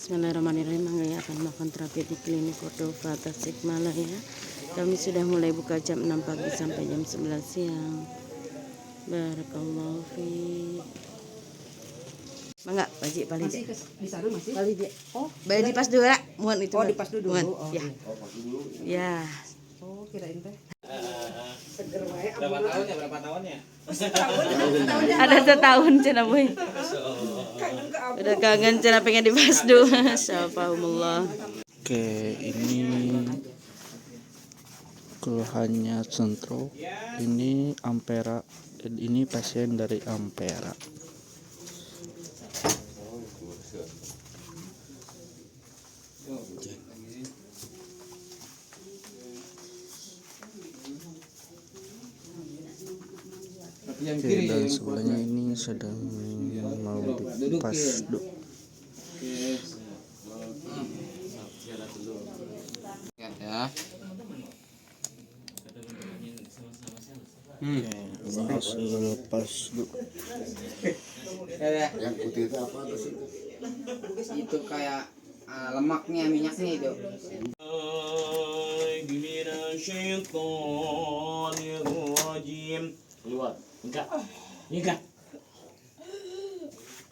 Bismillahirrahmanirrahim. Angga akan melakukan terapi di klinik Cordova Tasikmalaya. Kami sudah mulai buka jam 6 pagi sampai jam 11 siang. Barakallahu fiik. Mangga, Pak Ji, balik masih di sana masih? Balik dia. Oh, balik di pas dulu lah. Muan itu. Oh, di pas dulu. Muan. Oh, Ya. iya. Ya. Oh, kirain teh. Seger wae. Berapa tahunnya? Ada setahun cenah boy. Udah kangen cenah pengen di pas dulu. Syafahumullah. Oke, ini keluhannya sentro. Ini Ampera. Ini pasien dari Ampera. Oke, dan sebelahnya ini sedang mau dipas dulu. Ya. Oke, lepas dulu. Yang putih itu apa tuh sih? Itu kayak lemaknya, minyaknya itu. Keluar. Nikah.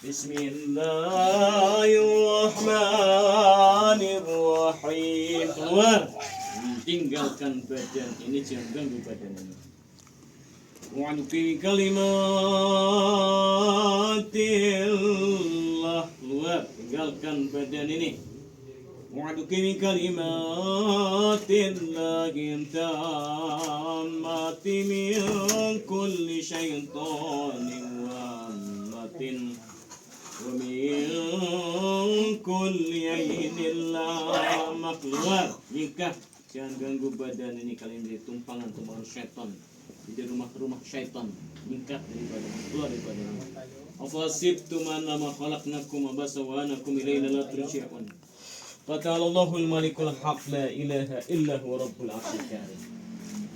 Bismillahirrahmanirrahim. Keluar. Tinggalkan badan ini, jangan ganggu badan ini. Wa'aduki kalimatillah. Keluar. Tinggalkan badan ini. Wa'aduki kalimatillahi tammati min kulli syaitanin wammatin wa min kulli ainin lamah. Keluar. Nikah. Jangan ganggu badan ini, kalian jadi tumpangan syaitan, jadi rumah syaitan. Nikah dari badan, keluar dari badan ini. Afasibtum annama khalaqnakum abasa wa anakum ilayna la turja'un. Qala Allahul malikul haq la ilaha illa huwa rabbul arsyil karim.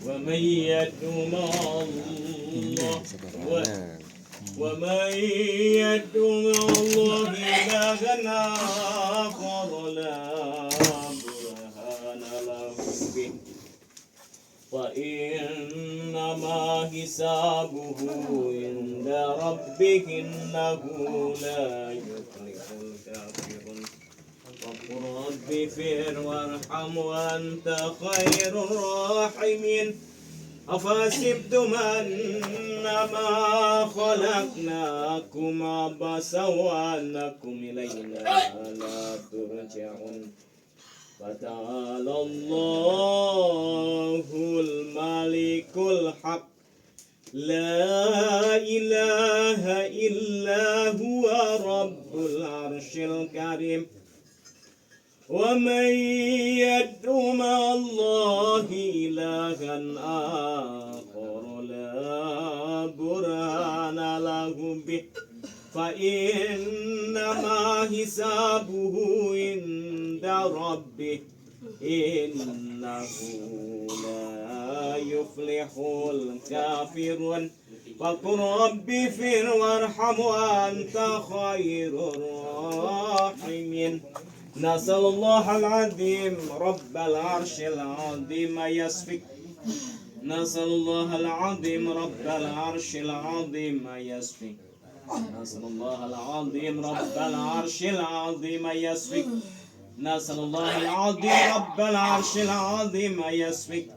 Wa man yad'u ma'allah wa man yad'u ma'allah ilahan akhar la burhana lahu bih wa innama hisabuhu inda rabbih innahu la yuflihul kafirun. رب اغفر وارحم وأنت خير الراحمين أفحسبتم أنما خلقناكم عبثا وأنكم إلينا لا ترجعون فتعالى الله الملك الحق لا إله إلا هو رب العرش الكريم ومن يدعو مع الله إلها آخر لا برهان له به فإنما حسابه عند ربه إنه لا يفلح الكافرون وقل رب اغفر وارحم وأنت خير الراحمين نسأل الله العظيم رب العرش العظيم يسفك نسأل الله العظيم رب العرش العظيم يسفك نسأل الله العظيم رب العرش العظيم يسفك نسأل الله العظيم رب العرش العظيم يسفك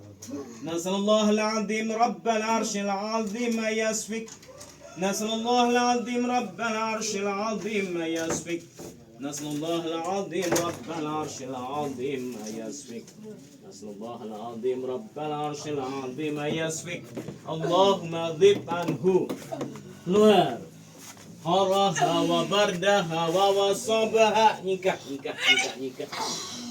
نسأل الله العظيم رب العرش العظيم يسفك نسأل الله العظيم رب العرش العظيم يسفك نسأل الله العظيم رب العرش العظيم يسفك نسأل الله العظيم رب العرش العظيم يسفك اللهم ذب عنه keluar haraha wa bardaha wa wasabaha. Nikah.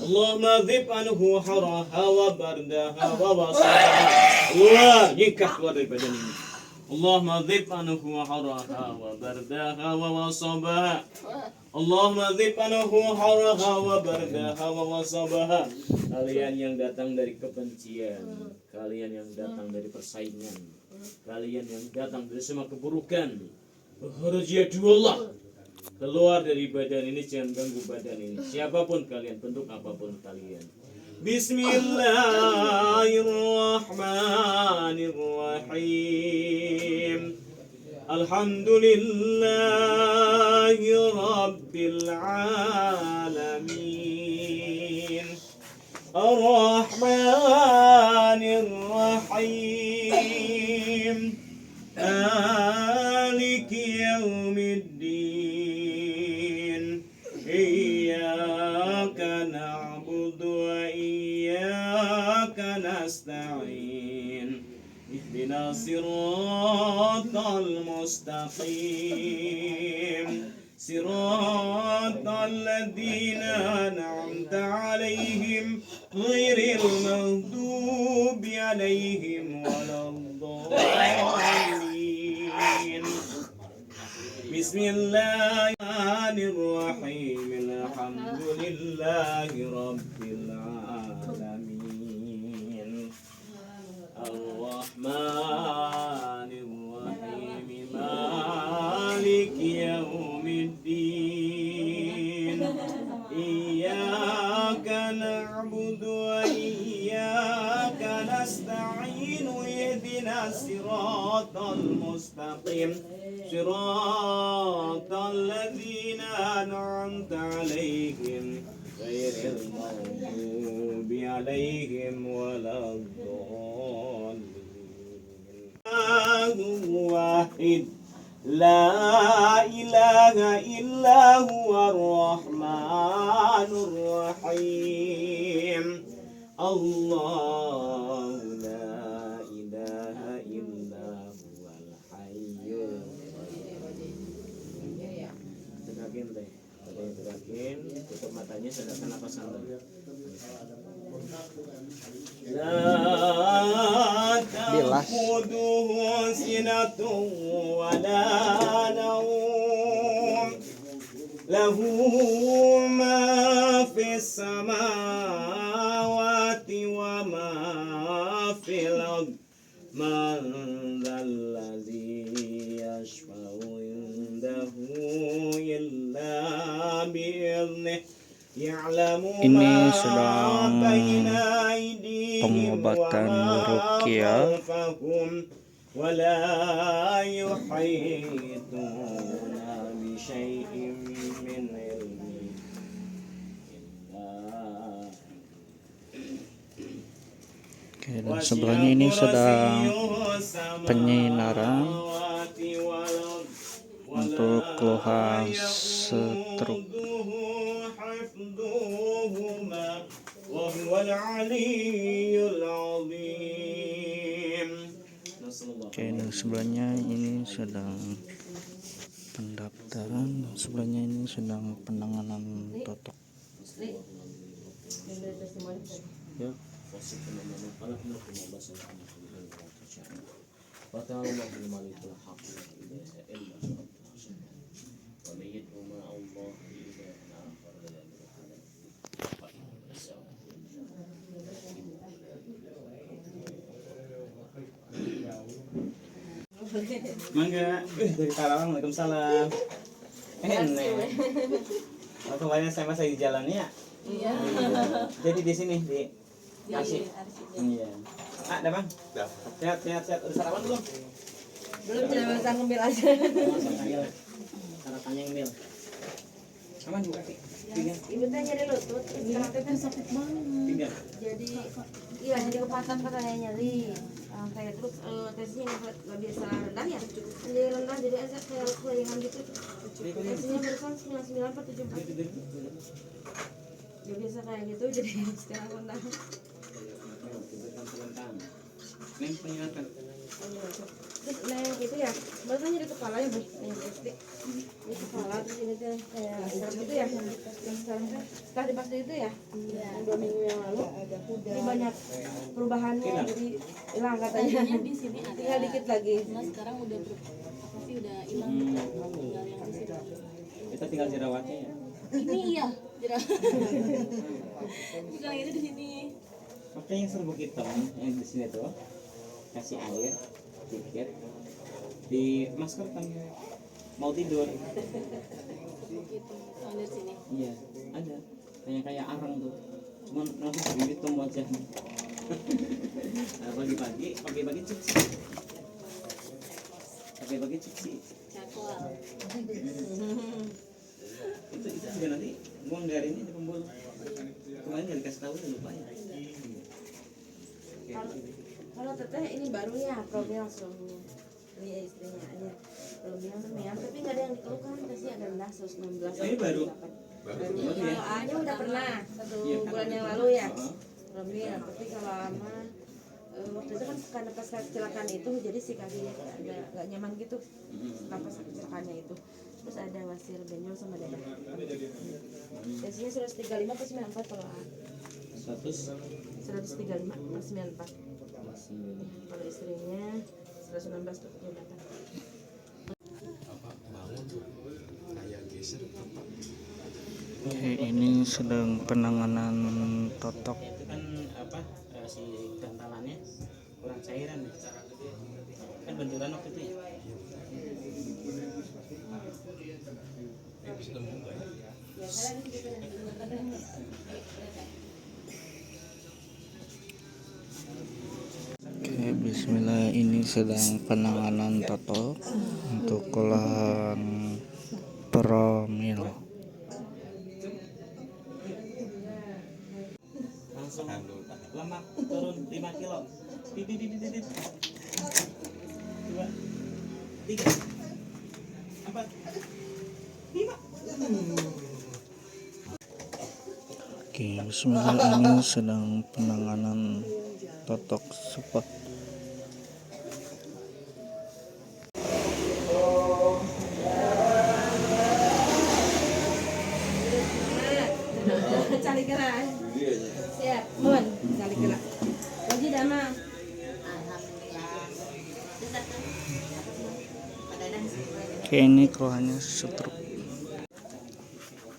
Allahumma ذب عنه haraha wa bardaha wa wasabaha. Keluar. Nikah, keluar dari badan ini. Allahumma ذب عنه haraha wa bardaha wa wasabaha. Allahumma ذب عنه haraha wa bardaha wa wasabaha. Kalian yang datang dari kebencian, kalian yang datang dari persaingan, kalian yang datang dari semua keburukan, Allah, keluar dari badan ini, jangan ganggu badan ini. Siapapun kalian, bentuk apapun kalian. Bismillahirrahmanirrahim. Alhamdulillahi Rabbil Alamin. Ar-Rahmanir-Rahim. Maliki Yaumiddin. Iyyaka na'budu wa iyyaka nasta'in. Ihdina siratal mustaqim. Siratal ladzina an'amta 'alaihim ghairil maghdubi 'alaihim waladdallin. Bismillahirrahmanirrahim. Alhamdulillahi Rabbil Alamin. Ar-Rahmanir-Rahim. Maliki Yaumiddin. Iyyaka na'budu wa iyyaka nasta'in. Ihdinas siratal mustaqim. Siratal ladzina an'amta 'alaihim ghairil maghdubi 'alaihim waladdallin. Allahu wahid, la ilaha illa huwa ar-rahmanur rahim. Allahu la ilaha illa huwal hayyul qayyum. Tegakkan teh, tegakkan, tutup matanya, sedangkan napas santai. La ta'khudhuhu sinatun wa la nawm. Lahu ma fis samawati wa ma fil ardh. Man dhal ladzi yashfa'u indahu illa bi'idhnihi. Ini sedang pengobatan ruqyah. ولا يحيطون بشيء من علمه Oke, dan sebelahnya ini sedang penyinaran untuk keluhan stroke. Oke, dan sebelahnya ini sedang pendaftaran, dan sebelahnya ini sedang penanganan totok. Ya. Mangga, dari Karawang, Waalaikumsalam. Kemarin saya masih di jalannya. Iya. Jadi di sini di Asyik. Iya. Ah, ada bang? Sehat. Udah sarapan belum? Belum, cuma masak ngemil aja. Sarapannya ngemil. Aman juga sih. Ibu teh nyeri lutut, sekarang teh sakit banget. Jadi kepatan katanya nyeri. Kayak terus tesnya nggak biasa rendah ya, jadi rendah, jadi aja kayak kelingan gitu. Tesnya barusan 99/74. Gak biasa kayak gitu, jadi sekarang rendah. Neng pengingatkan. Terus neng itu ya, barusan nyeri kepala ya bu, neng di kepala, terus ini tuh kayak serem itu ya, sekarang tuh setelah dipasang itu ya, yang 2 minggu yang lalu, ini banyak perubahannya, jadi hilang katanya. Di sini ada. Tinggal dikit lagi. Nah, sekarang udah udah hilang gitu. Tinggal yang di sini. Kita tinggal jerawatnya ya. Ini iya, jerawat. Tinggal itu di sini. Oke, yang serbuk hitam yang di sini tuh kasih air dikit di masker kan mau tidur. gitu yang dari sini. Iya, ada. Kayak arang tuh. Cuman langsung bibit tuh wajahnya. Nah, pagi-pagi cuci. Pagi-pagi cuci. Cakwal. Itu juga nanti gua nggarin ini di pembuluh. Kemarin nggak dikasih tahu lupa ya. Kalau teteh ini baru ya problem suaminya, dia istrinya aja belum bilang semuanya, tapi nggak ada yang dikeluhkan, tesnya ada rendah 116. Ini baru. Baru ya. ya? Kalau A-nya udah pernah 1 Iya, kan? bulan yang lalu ya, Heeh. belum bilang. Tapi kalau ama waktu itu kan karena pas kecelakaan itu jadi si kakinya ada nggak nyaman gitu, pas kecelakaannya itu. Terus ada wasir benjol sama dada. Tesnya 135 per 94 kalau A. 135 per 94. Kalau istrinya 116 per 78. Oke, ini sedang penanganan totok. Itu kan apa si gantalannya kurang cairan nih. Kan benturan waktu itu ya. Oke, bismillah, ini sedang penanganan totok untuk olahan promil. Langsung lemak turun 5 kilo. Titit. 2, 3, 4, 5. Oke, bismillah, ini sedang penanganan totok cepat. Cari gerak. Siap, mun, cari gerak. Lagi dama. Oke, ini keluhannya stroke.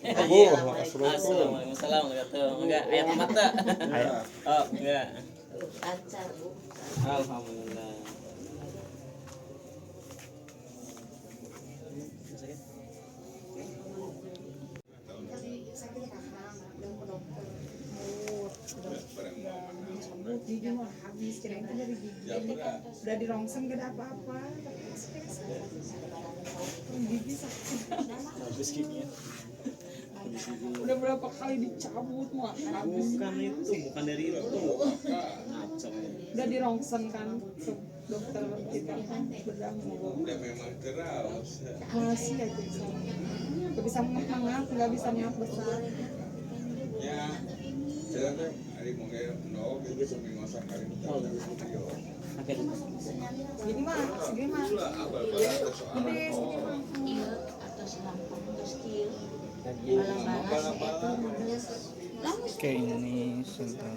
Assalamualaikum warahmatullahi. Enggak, ayat mata. Ayat. Oh, enggak. Alhamdulillah. Gigi mau habis, kirain kan dari gigi udah dirongseng gak ada apa-apa, tapi gigi sakit. Habis giginya. Udah berapa kali dicabut mau habis, Bukan itu, bukan dari itu. Ngacak. udah dirongseng kan ke dokter kita bedah mau masih aja nggak bisa mengap, nggak bisa nyap besar. Segini mah gede segini mah. Oke, ini sedang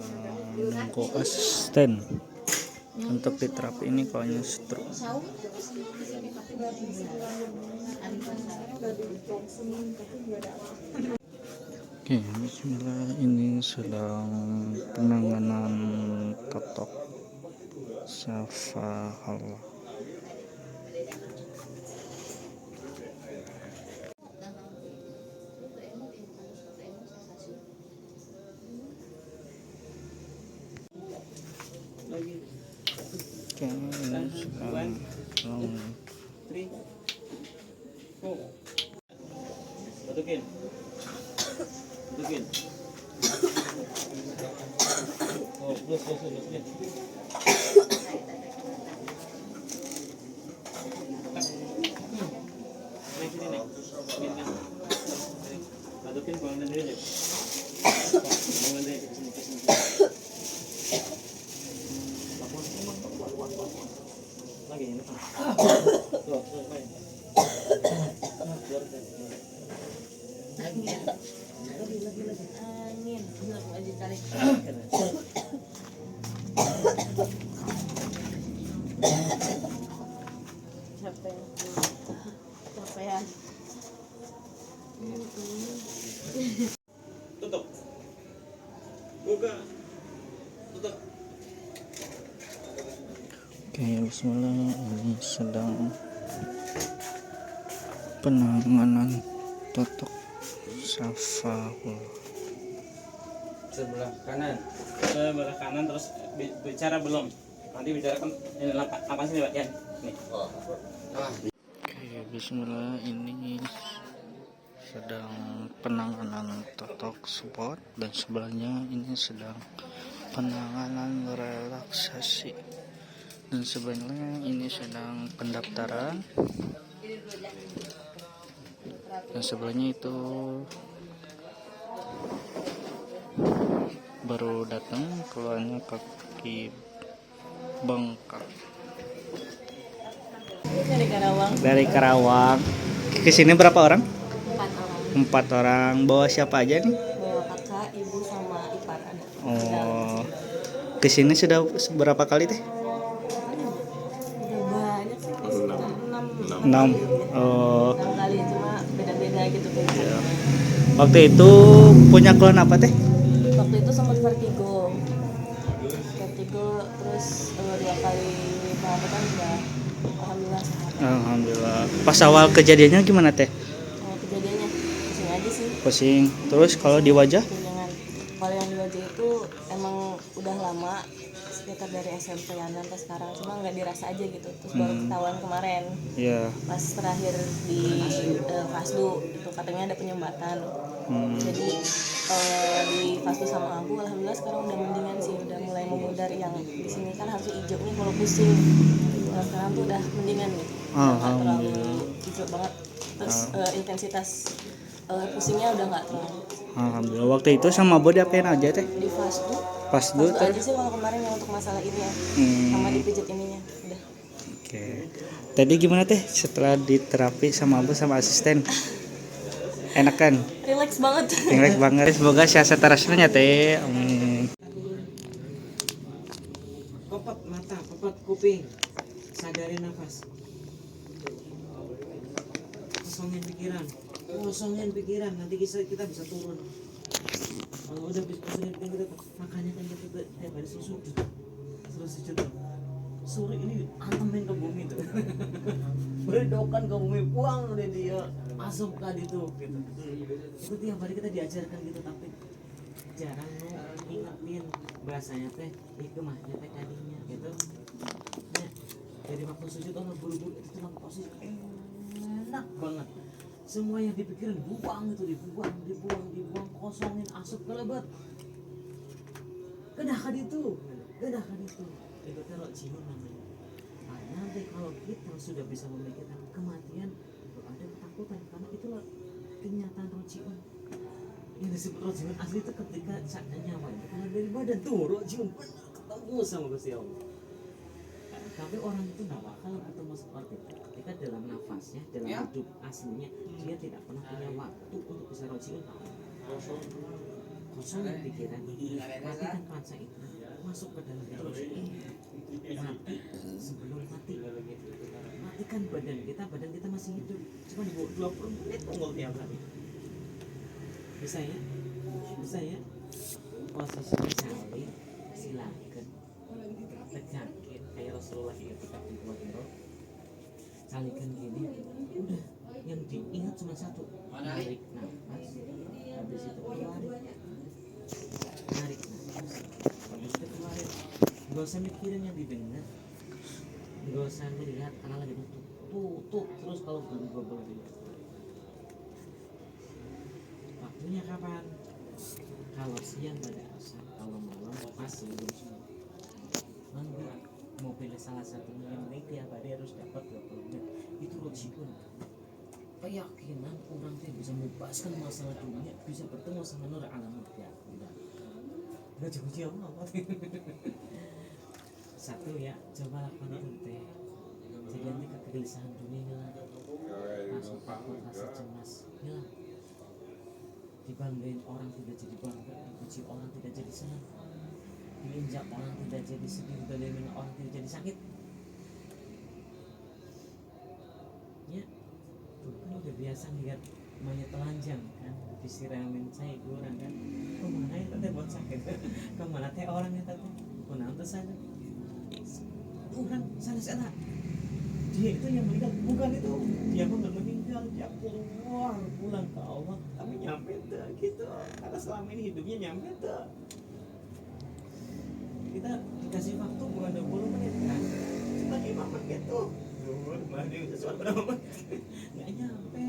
menunggu asisten untuk diterapi. Ini koalnya stroke. Oke, bismillah, ini sedang penanganan totok syafahallah. Oke, ini sedang 3, 4. Tutukin. Oh, plus. Masukin buangan diri deh. Buangan diri ke sini. Lagi ini. Tuh, main. Angin, aja cari. Capean. Tutup. Buka. Tutup. Oke, bismillah, ini sedang penanganan totok Safahul. Sebelah kanan. Sebelah kanan terus bicara belum. Nanti bicara kan ini apa sih Pak Yan? Nih. Oke, bismillah, ini sedang penanganan totok spot dan sebelahnya ini sedang penanganan relaksasi dan sebelahnya ini sedang pendaftaran dan sebelahnya itu baru datang keluarnya kaki bengkak. Dari Karawang Dari Karawang ke sini berapa orang? 4 orang. 4 orang. Bawa siapa aja nih? Bawa kakak, ibu sama ipar ada. Oh, ke sini sudah berapa kali teh? Udah banyak sih, sekitar 6 6. Oh, 6 kali, cuma beda-beda gitu iya. Waktu itu punya keluhan apa teh? Waktu itu sempat vertigo, terus 2 kali pengobatan udah alhamdulillah sehat. Alhamdulillah. Pas awal kejadiannya gimana teh? Kalau kejadiannya pusing aja sih, Pusing. Terus kalau di wajah? jangan. Kalau yang di wajah itu emang udah lama, sekitar dari SMP-an sampai sekarang, cuma nggak dirasa aja gitu. Terus baru ketahuan kemarin Iya. pas terakhir di Fasdu itu katanya ada penyumbatan. Jadi di Fasdu sama Abu alhamdulillah sekarang udah mendingan sih, udah mulai memudar. Yang di sini kan harus hijau nih kalau pusing. Kalau sekarang tuh udah mendingan gitu. Udah nggak terlalu hijau banget. Terus intensitas pusingnya udah nggak terlalu. Alhamdulillah. Waktu itu sama Bo diapain aja teh? Di Fasdu Fasdu aja terus. sih kalau kemarin yang untuk masalah ini ya, sama dipijit ininya udah. Oke. Tadi gimana teh setelah diterapi sama Abu sama asisten? Enak kan? Relax banget. Relax banget. Semoga sehat terusnya teh. Papat mata, papat kuping. Sadari nafas. Kosongin pikiran. Nanti kita bisa turun. Kalau udah kosongin pikiran kita, makanya kan kita tiap hari sujud. Sore ini antemin ke bumi tuh. Berdoakan ke bumi, buang udah dia masukkan itu gitu. Itu tiap hari kita diajarkan gitu, tapi jarang ingetin bahasanya teh hikmahnya teh tadinya gitu. Nah, jadi waktu sujud orang buru-buru itu cuma posisi enak banget. Semua yang dipikirin dibuang, kosongin, asup ke lebat. Kedahkan itu. Itu terok jiwa namanya. Nah, nanti kalau kita sudah bisa memikirkan kematian, itu ada ketakutan karena itulah kenyataan rojiun. Yang disebut rojiun asli itu ketika nyawa itu keluar dari badan tuh rojiun benar ketemu sama Gusti Allah. Tapi orang itu nggak bakal ketemu seperti itu ketika dalam nafasnya, dalam hidup aslinya dia tidak pernah punya waktu untuk bisa rojiun. Kosongin pikiran, matikan panca itu, masuk ke dalam terus mati sebelum mati. Matikan badan kita masih hidup, cuma di bawah 20 menit tunggu tiap hari. Bisa ya posisi salin silakan tegakkan kayak Rasulullah ketika dibuat roh salikan gini, udah yang diingat cuma satu, narik nafas, habis itu keluarin, narik nafas, habis itu keluarin. Gak usah mikirin yang didengar, gak usah melihat karena lagi tutup terus. Kalau berubah waktunya kapan? Kalau siang pada asar, kalau malam pas sebelum subuh. Nanti mau pilih salah satunya, yang penting tiap hari harus dapat 20 menit. Itu rojiun. Keyakinan orang yang bisa membebaskan masalah dunia, bisa bertemu sama nur alam ya. Udah jauh-jauh apa? Satu ya, coba lakukan itu teh. Jadi nanti kegelisahan dunia hilang, rasa takut, rasa cemas hilang. Dibanggain orang tidak jadi bangga, dipuji orang tidak jadi senang, diinjak orang tidak jadi sedih, didolimin orang tidak jadi sakit. Ya, tuh kan udah biasa lihat mayat telanjang kan, disiramin cai kurang kan. Kemana ya tete buat sakit? Kemana teh orangnya tete? Kemana tuh sana? Bukan sana. Dia itu yang meninggal, bukan itu. Dia pun belum meninggal. sejak pulang ke Allah tapi nyampe tuh gitu, karena selama ini hidupnya nyampe tuh. Kita dikasih waktu bukan 20 menit kan, cuma 5 menit tuh. Sesuatu berapa menit? Nggak nyampe.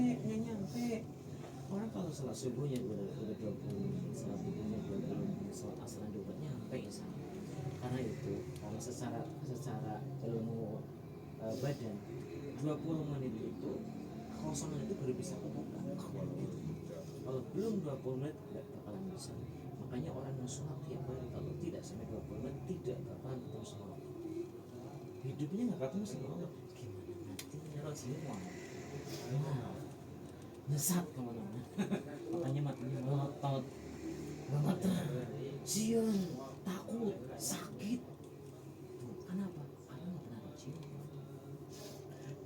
Orang kalau sholat subuhnya udah 20 menit, sholat subuhnya 20 menit, sholat asar juga nyampe insya Allah. Karena itu, kalau secara ilmu badan 20 menit itu kosongan itu baru bisa kebuka. Kalau belum 20 menit tidak bakalan bisa. Makanya orang yang sholat tiap hari kalau tidak sampai 20 menit tidak bakalan ketemu sama Allah. Hidupnya nggak ketemu sama Allah. Gimana nantinya Rasulullah? Nyesat kemana-mana. Makanya matinya melotot, gemeter, siun, takut, sakit. Tuh, kenapa? Karena nggak pernah cium,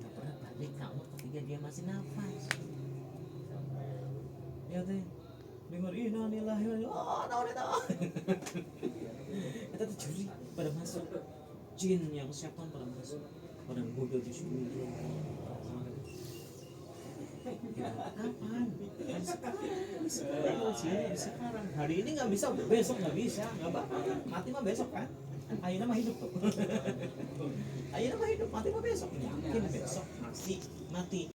nggak pernah balik kamu ketika dia masih nafas. Ya teh, dengar innalillahi wa inna ilaihi raji'un. Kita tuh juri pada masuk, jin yang setan pada masuk, pada bodoh di sini. Kapan? Sekarang. Hari ini nggak bisa, besok nggak bisa, nggak bakal. Mati mah besok kan? Ayeuna mah hidup tuh. Ayeuna mah hidup, mati mah besok. Yakin besok masih mati.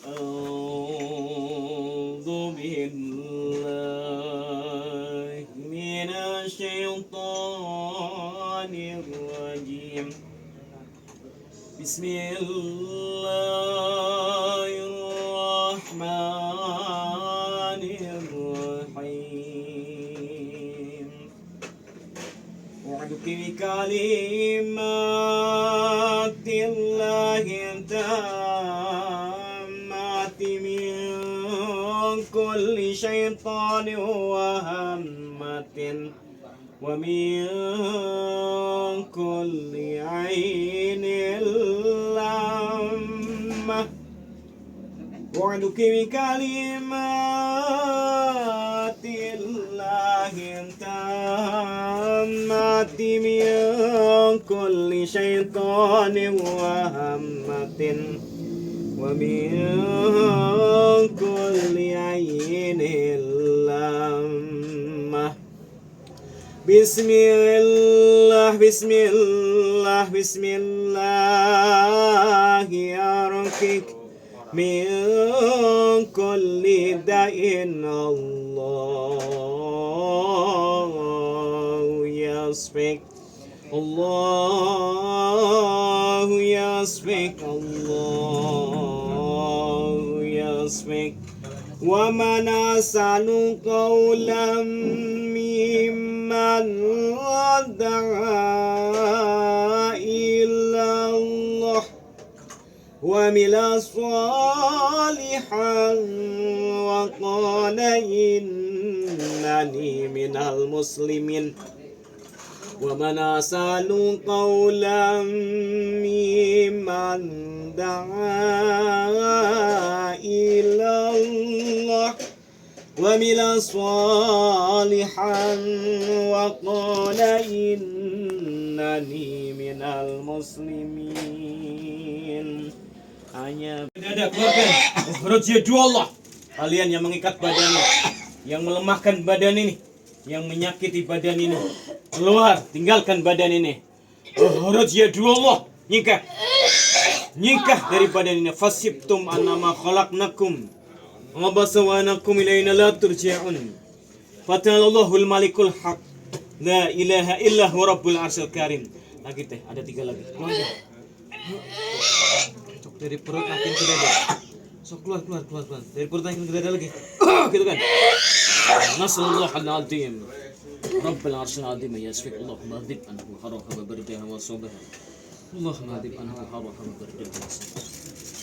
أعوذ بالله من الشيطان الرجيم بسم الله الرحمن الرحيم أعوذ بكلمات الله التامات من كل شيطان وهمة ومن كل عين لامة أعوذ بكلمات الله التامات من كل شيطان وهمة ومن كل عين لامة بسم الله أرقيك من كل داء الله يشفيك الله يشفيك الله يشفيك ومن أحسن قولا ممن دعا إلى الله وعمل صالحا وقال إنني من المسلمين ومن أحسن قولا ممن دعا إلى الله وعمل صالحا وقال إنني من المسلمين. Hanya dada keluarkan rojia dua Allah. Kalian yang mengikat badan ini, yang melemahkan badan ini, yang menyakiti badan ini, keluar, tinggalkan badan ini. Rojia dua Allah. Nyingkah dari badan ini. Fasibtum annama khalaqnakum ngabasa wa anakum ilayna la turja'un. Fata'allahul malikul haq. La ilaha illa huwa rabbul arsyil karim. Lagi teh, ada 3 lagi. Sok dari perut makin ke dada. Sok keluar. Dari perut makin ke dada lagi. Gitu kan. Nasrullahal azim. Rabbul arsyil azim yasfik Allahumma adhib anhu haraka wa bardaha wa subha. Allahumma adhib anhu haraka wa bardaha wa subha.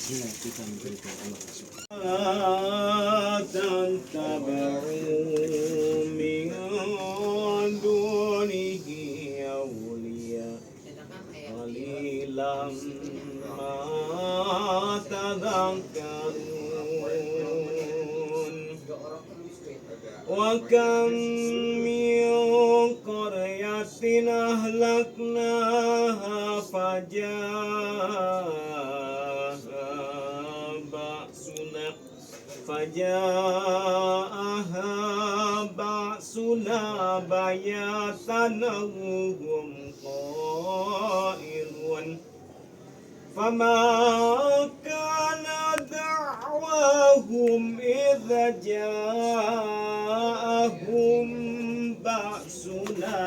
Bila kita memberikan Allah tantabaru min dunihi awliya qalilan وكم من قرية أهلكناها فجاءها بأسنا بياتا أو هم قائلون فما كان دعواهم إذا جاءهم بأسنا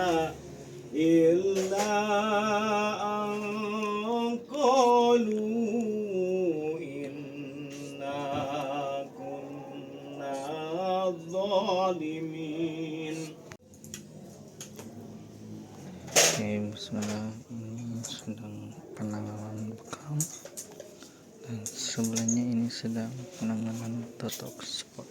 إلا أن قالوا إنا كنا ظالمين. Bismillah, ini sedang penanganan bekam dan sebelahnya ini sedang penanganan totok spot.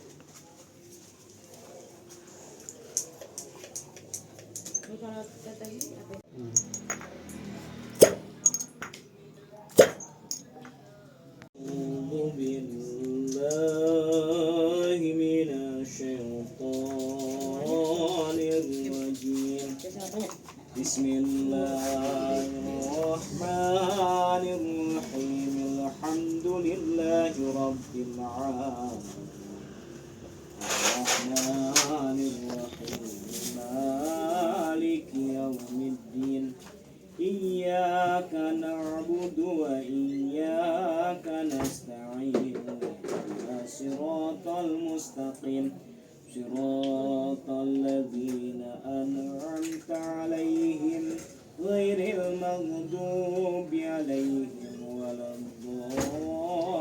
أعوذ بالله من الشيطان الرجيم. بسم الله الرحمن الرحيم. الحمد لله رب العالمين الرحمن الرحيم مالك يوم الدين إياك نعبد وإياك نستعين اهدنا الصراط المستقيم صراط الذين أنعمت عليهم غير المغضوب عليهم ولا الضالين.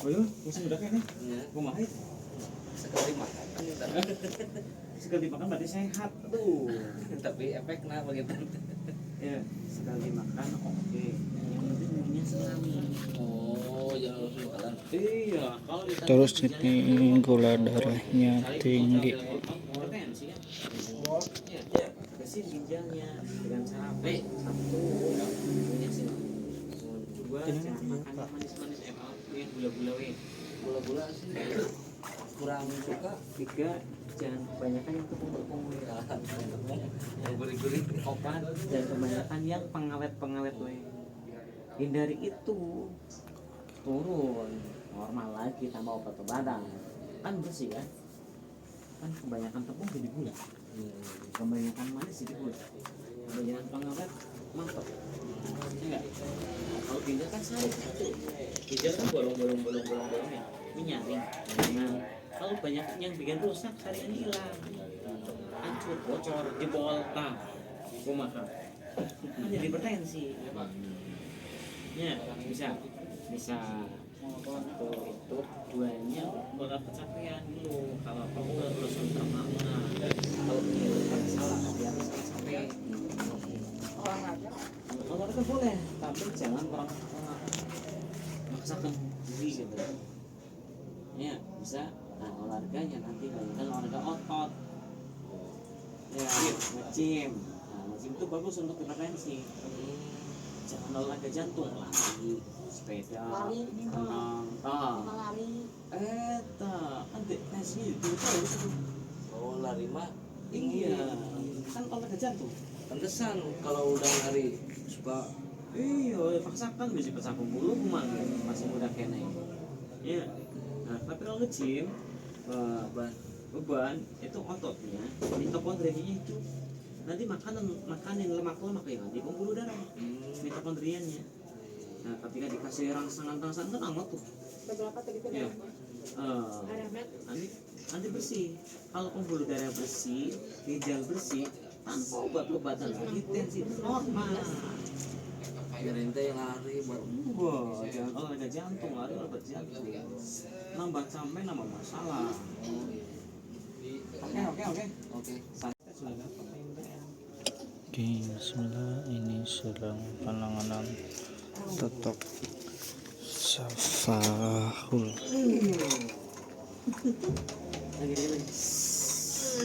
Oh iya, masih udah kayaknya. Kumaha itu? Sekali makan Sekali makan berarti sehat tuh. tapi efeknya begitu. Ya, sekali makan oke. Yang penting minumnya sekali. Oh ya langsung makan. Iya, kalau ditanya Terus ginjalnya ini itu, gula darahnya tinggi. Hipertensi kan? Iya, bersih ginjalnya dengan cara apa? Satu, punya sih. Dua, jangan makan yang manis-manis, yang gula-gula weh. Gula-gula sih kurang suka. Tiga, jangan kebanyakan yang tepung-tepung weh. Yang gurih-gurih. Opat dan kebanyakan yang pengawet-pengawet weh. Hindari itu. Turun normal lagi tambah obat-obatan. Kan bersih kan? Kan kebanyakan tepung jadi gula. Kebanyakan manis jadi gula. Kebanyakan pengawet mantap. Enggak. Kalau ginjal kan satu. Ginjal kan bolong-bolongnya. Menyaring. Nah, kalau banyak yang bikin rusak saringannya hilang. Hancur, bocor, jebol, tang. Kumaha. Kan jadi hipertensi. Ya, bisa satu itu duanya bakal kecapean dulu kalau kamu terus termana kalau itu kan salah biar sampai olahraga boleh tapi jangan orang maksakan diri gitu ya bisa. Nah olahraganya nanti banyakkan olahraga otot ya nge-gym. Nah nge-gym itu bagus untuk hipertensi. Jangan olahraga jantung lari sepeda renang kan tensinya itu terus. Oh lari mah Iya kan olahraga jantung. pantesan kalau udah lari suka Iya paksakan bisa pecah pembuluh kemana masih muda kene. Iya. Nah tapi kalau nge-gym beban itu ototnya mitokondrianya itu nanti makanin lemak-lemak yang di pembuluh darah mitokondrianya. Nah ketika dikasih rangsangan kan amat tuh. Beberapa tadi itu Iya. ada met. Nanti bersih. Kalau pembuluh darah bersih, ginjal bersih, tanpa obat-obatan lagi tensi itu normal. kirain teh lari buat Wah, jangan olahraga jantung, lari obat jantung. Nambah capek, nambah masalah. Oke. oke. Santai sudah gampang PMDM. Oke, bismillah, ini sedang penanganan totok safahul. Lagi.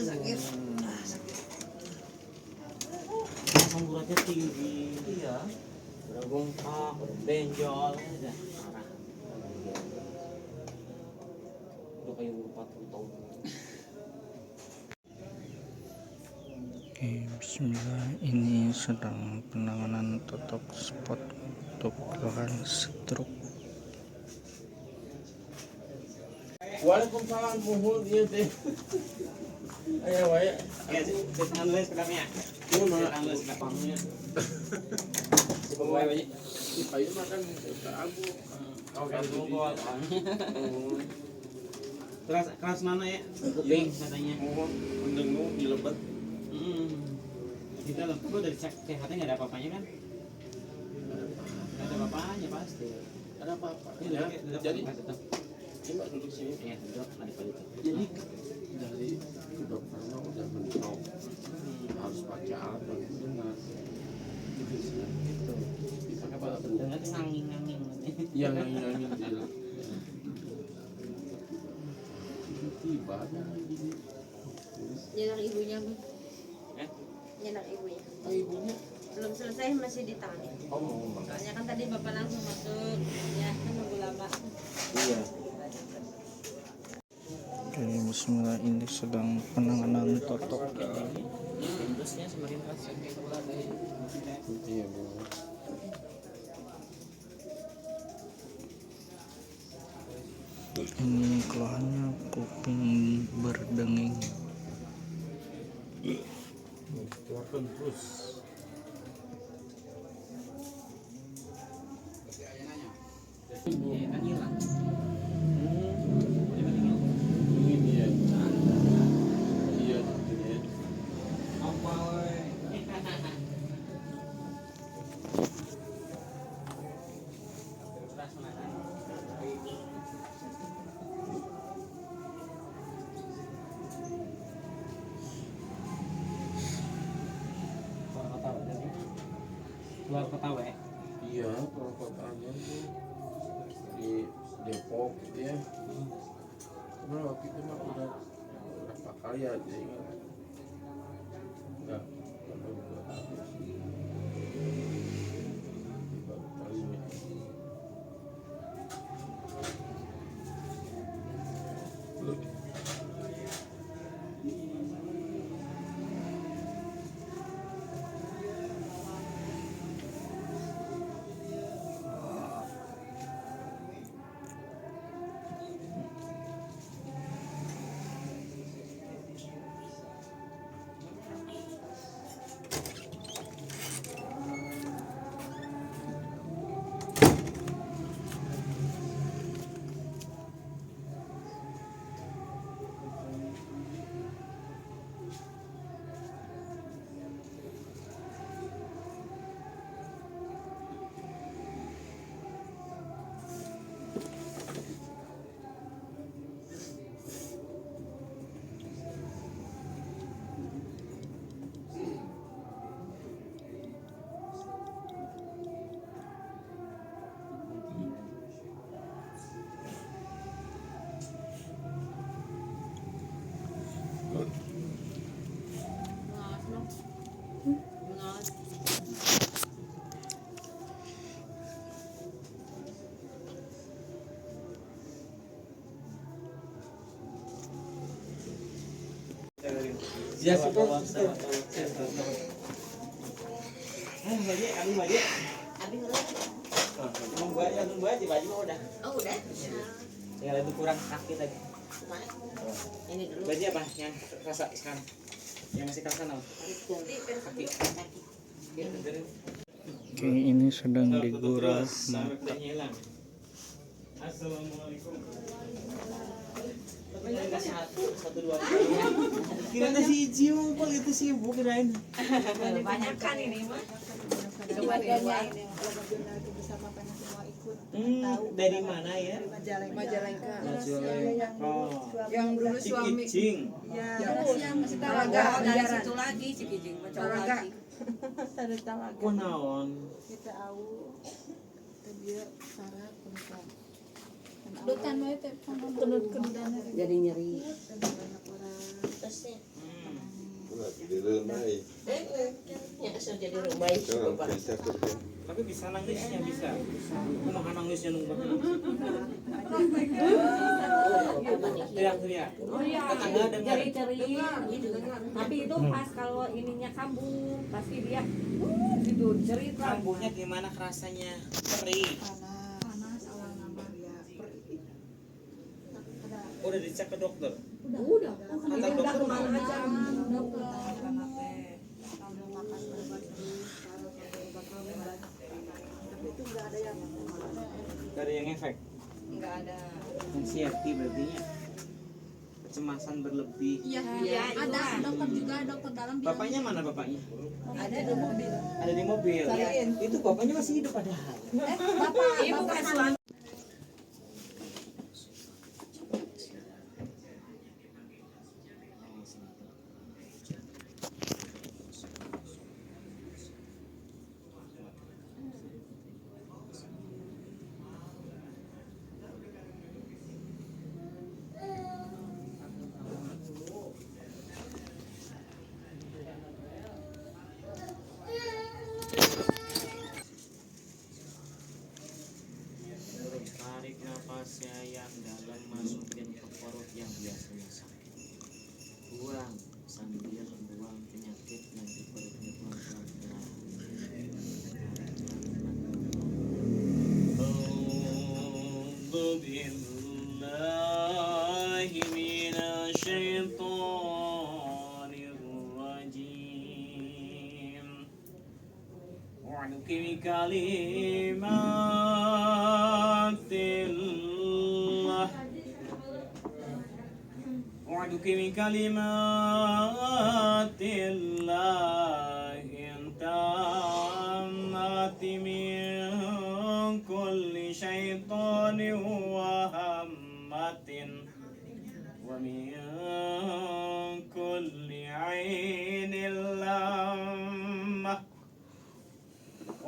Sakit. Asam uratnya tinggi. Iya. bengkak, udah benjol, udah parah. Udah kayak 40 tahun. Oke, bismillah, ini sedang penanganan totok spot untuk keluhan stroke. Waalaikumsalam muhun ieu teh. Aya wae. Ya, sebenarnya sebenarnya. Mun mana Sebenarnya banyak. Ayo makan abu. Kan gua keras mana ya? Kuping katanya. Mohon endeng nu dilebet. Kita lempar dari cek sehatnya nggak ada apa-apanya kan? Nggak ada apa-apanya pasti. Ada apa-apa. Ini jadi coba duduk sini. iya duduk adik-adik. Jadi dari dokternya udah mentok harus pakai alat yang benar. Gitu. Dipakai apa? Dengar tuh nganging-nganging. Yang ngangin dia. Tiba aja gini. Nyenak ibunya, Bu. Eh? Nyenak ibunya. Oh, ibunya. Belum selesai masih ditangani. Oh, Soalnya kan tadi Bapak langsung masuk. Ya, kan nunggu lama. iya. Oke, bismillah, ini sedang penanganan totok. Terusnya semakin keras. Iya, Bu. Ini keluhannya kuping berdenging. Keluarkan terus. Iya, kan hilang. Ini dia. Iya, ini. Apa we? Keluar kota we. Iya, perkotaannya tuh di Depok gitu ya. Cuma waktu itu mah udah berapa kali ya, jadi enggak baru dua kali sih. Baru kali ini. Ya sudah. Baje, abi baje. Abi udah. Nunggu aja baju mah udah. Oh, udah. Tinggal itu kurang kaki lagi. Mana? Ini dulu. Baju apa yang rasa sekarang? Yang masih kerasa apa? Kaki. Oke, ini sedang digurah Sampai mata. hilang. Assalamualaikum. Kasih satu dua. Kira si Jiu kok itu sibuk kirain. Banyak kan ini mah. Coba ini bersama pengen semua ikut. Dari mana ya? Majalengka. Oh, Yang dulu suami. Cikicing. Ya, Yang masih Talaga dari situ lagi Cikijing macam Talaga. lagi. Ada Talaga. Oh naon? Kita tahu. Dia sarap untuk Jadi nyeri. Terusnya Ya asal jadi rumah itu Bapak. Tapi bisa nangisnya bisa. Aku makan nangisnya nunggu. Teriak-teriak. Oh iya, Tetangga dengar. ceri-ceri. Tapi itu pas kalau ininya kambuh, pasti dia gitu cerita. Kambuhnya gimana rasanya? Perih. panas awal nama ya Udah dicek ke dokter. Udah. Kata Udah dokter kemana aja dokter. Gak ada yang efek. Enggak ada. Anxiety berarti ya. Kecemasan berlebih. iya Iya, ada itu. dokter juga dokter dalam bilang Bapaknya mana bapaknya? Ada di mobil. Ada di mobil. Itu bapaknya masih hidup padahal. Ibu kan suami. Terus tarik nafasnya yang dalam, masukin ke perut yang biasanya sakit. Buang sambil buang penyakit yang di perutnya pelan-pelan. A'udzu billahi minasyaitonir rajim. Wa'aduki bi kalimatillah. Wa'aduki bi kalimatillah intammati min kulli syaitanin wa hammatin wa min kulli ainin lammah.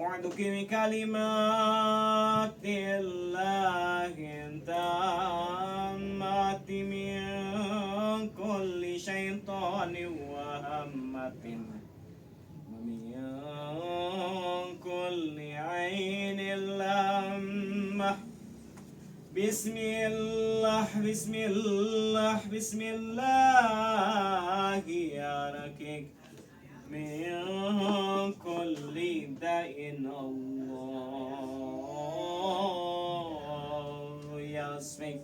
أعدك بكلمات الله التامات من كل شيطان وهمة ومن كل عين لامة. بسم الله بسم الله بسم الله يا ركيك من كل داء الله يصفك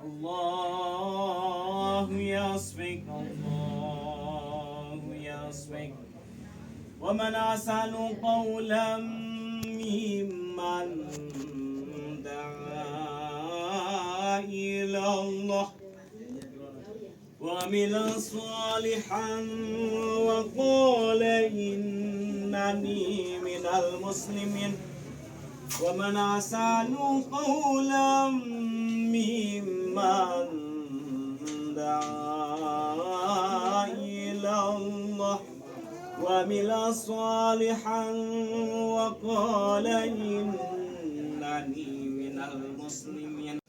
الله يصفك الله يصفك. ومن أحسن قولا ممن دعا إلى الله وعمل صالحا وقال إنني من المسلمين. ومن أحسن قولا ممن دعا إلى الله وعمل صالحا وقال إنني من المسلمين.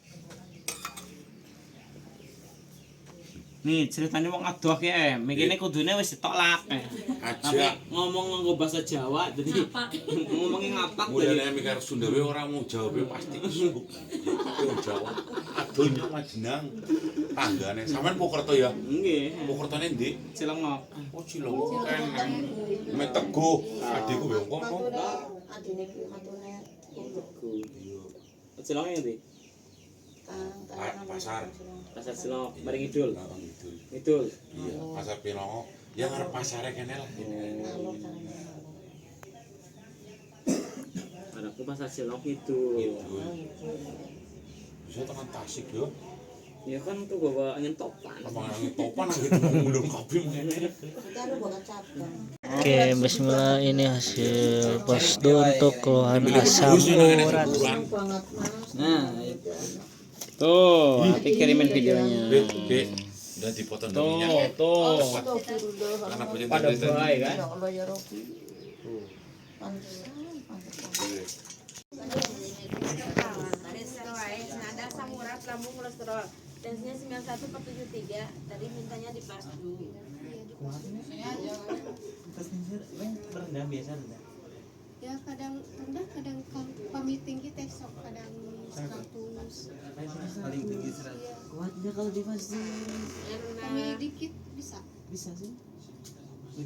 Nih ceritanya wong adoh ya, mikirnya kudune wis ditolak. Tapi ngomong nganggo bahasa Jawa, jadi ngomongnya ngapak. Mulane mikir Sunda wae ora mau jawabe pasti isu. Yo Jawa. Adohnya Majenang. Tanggane sampean Pokerto ya? Nggih. Pokertone ndi? Cilengok. Oh Cilengok eneng. Mek Teguh. Adikku yo kono. Adine ku katune Cilengok ndi? Pasar. Pasar Cilengok, mari ngidul. Gitu. Ngidul. Iya, pasar Pilongo. Ya ngarep pasare kene lah. Anakku pasar Cilengok ngidul. Bisa tekan Tasik yo. Ya kan tuh bawa angin topan. Angin topan gitu ngulung kabeh ngene. Oke, bismillah, ini hasil posdu untuk keluhan asam urat. Nah, tuh, nanti kirimin videonya. Udah dipotong Tuh, minyak. tuh. Karena punya Pada baik kan? ada asam urat, lambung, kolesterol. Tensinya 91/73. Tadi mintanya di pasdu. Rendah biasa rendah. ya kadang rendah Ya kalau di masjid Kami dikit bisa. bisa sih.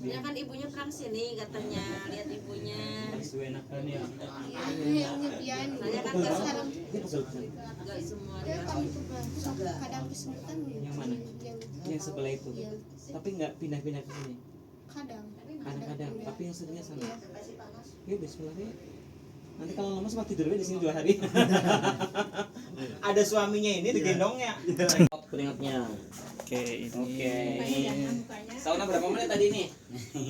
Ya kan ibunya perang sini katanya, lihat ibunya. Enakan ya. Iya, yang nyepian. Saya kan nggak sekarang nggak semua. Ya kami pernah kadang kesulitan Yang mana? Yang sebelah itu. Tapi nggak pindah-pindah ke sini. Kadang-kadang. Tapi yang seringnya sana. Ya bismillah ya. Nanti kalau lama sempat tidur di sini 2 hari. Ada suaminya ini digendongnya. Keringatnya. Oke, ini Sauna berapa menit tadi nih?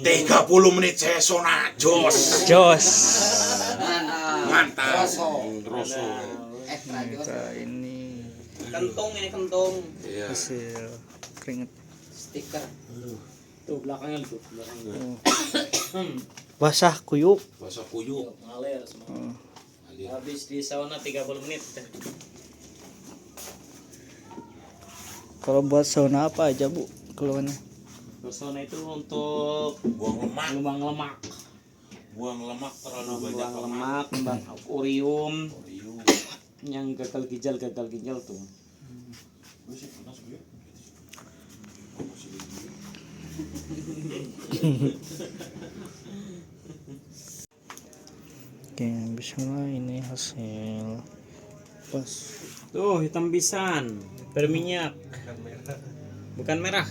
30 menit saya sauna jos. Mantap. Rosso. kita ini Kentung ini kentung. Iya. hasil keringet. Stiker. Tuh belakangnya tuh. Basah kuyup. Bahasa kuyuk. Ngalir semua. Oh. Habis di sauna 30 menit. Kalau buat sauna apa aja bu keluhannya? Sauna itu untuk Buang lemak. buang lemak. Buang lemak terlalu banyak Buang lemak, buang urium, Urium. yang gagal ginjal tuh. Oke, bismillah, ini hasil pas. Tuh hitam pisan, berminyak. Bukan merah.